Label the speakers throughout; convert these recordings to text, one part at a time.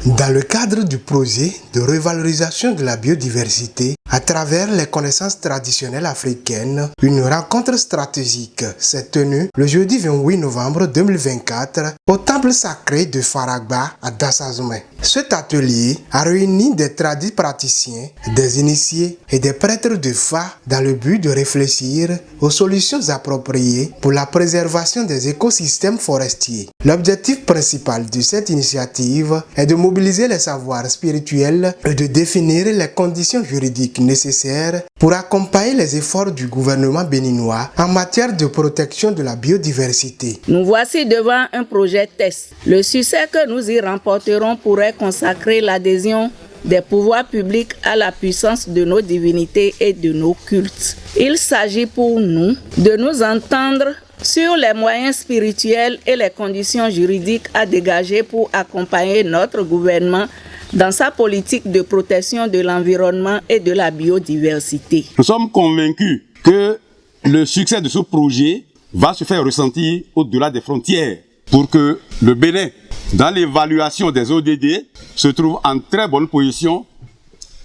Speaker 1: Dans le cadre du projet de revalorisation de la biodiversité à travers les connaissances traditionnelles africaines, une rencontre stratégique s'est tenue le jeudi 28 novembre 2024 au temple sacré de Faragba à Dassazoume. Cet atelier a réuni des tradis praticiens, des initiés et des prêtres de Fa dans le but de réfléchir aux solutions appropriées pour la préservation des écosystèmes forestiers. L'objectif principal de cette initiative est de mobiliser les savoirs spirituels et de définir les conditions juridiques nécessaires pour accompagner les efforts du gouvernement béninois en matière de protection de la biodiversité.
Speaker 2: Nous voici devant un projet test. Le succès que nous y remporterons pourrait consacrer l'adhésion des pouvoirs publics à la puissance de nos divinités et de nos cultes. Il s'agit pour nous de nous entendre sur les moyens spirituels et les conditions juridiques à dégager pour accompagner notre gouvernement dans sa politique de protection de l'environnement et de la biodiversité.
Speaker 3: Nous sommes convaincus que le succès de ce projet va se faire ressentir au-delà des frontières pour que le Bénin, dans l'évaluation des ODD, se trouve en très bonne position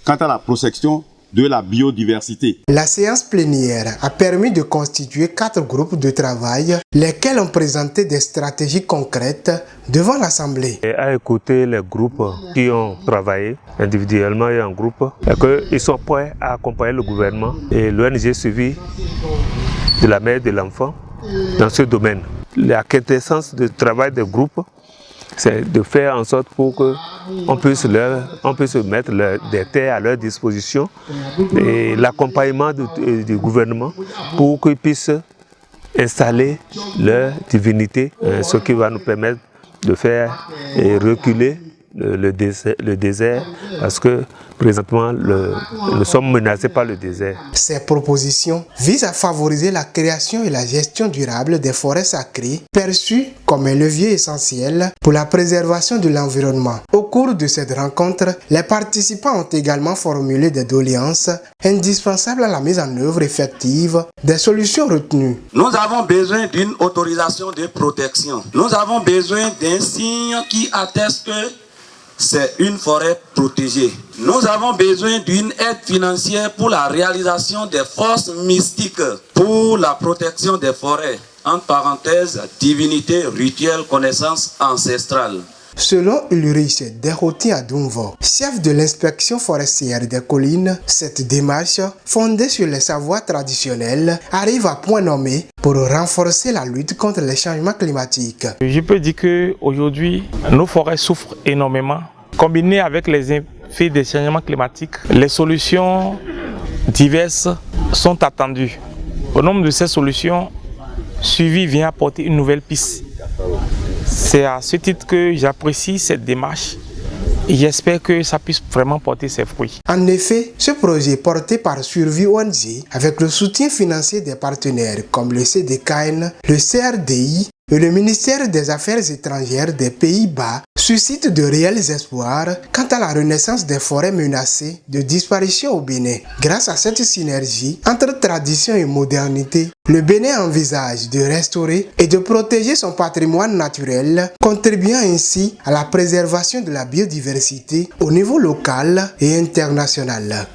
Speaker 3: quant à la protection de la biodiversité.
Speaker 1: La séance plénière a permis de constituer 4 groupes de travail, lesquels ont présenté des stratégies concrètes devant l'Assemblée.
Speaker 4: À écouter les groupes qui ont travaillé individuellement et en groupe, et qu'ils sont prêts à accompagner le gouvernement et l'ONG suivi de la mère et de l'enfant dans ce domaine. La quintessence du travail des groupes, c'est de faire en sorte pour qu'on puisse mettre des terres à leur disposition et l'accompagnement du gouvernement pour qu'ils puissent installer leur divinité, ce qui va nous permettre de faire reculer le désert parce que présentement nous sommes menacés par le désert.
Speaker 1: Ces propositions visent à favoriser la création et la gestion durable des forêts sacrées perçues comme un levier essentiel pour la préservation de l'environnement. Au cours de cette rencontre, les participants ont également formulé des doléances indispensables à la mise en œuvre effective des solutions retenues.
Speaker 5: Nous avons besoin d'une autorisation de protection. Nous avons besoin d'un signe qui atteste que c'est une forêt protégée. Nous avons besoin d'une aide financière pour la réalisation des forces mystiques pour la protection des forêts. Entre parenthèses, divinité, rituel, connaissance ancestrale.
Speaker 1: Selon Ulrich Deroti Adumvo, chef de l'inspection forestière des collines, cette démarche, fondée sur les savoirs traditionnels, arrive à point nommé pour renforcer la lutte contre les changements climatiques.
Speaker 6: Je peux dire qu'aujourd'hui, nos forêts souffrent énormément. Combinées avec les effets des changements climatiques, les solutions diverses sont attendues. Au nombre de ces solutions, Suivi vient apporter une nouvelle piste. C'est à ce titre que j'apprécie cette démarche et j'espère que ça puisse vraiment porter ses fruits.
Speaker 1: En effet, ce projet porté par Survie ONG, avec le soutien financier des partenaires comme le CDKN, le CRDI et le ministère des Affaires étrangères des Pays-Bas, suscite de réels espoirs quant à la renaissance des forêts menacées de disparition au Bénin. Grâce à cette synergie entre tradition et modernité, le Bénin envisage de restaurer et de protéger son patrimoine naturel, contribuant ainsi à la préservation de la biodiversité au niveau local et international.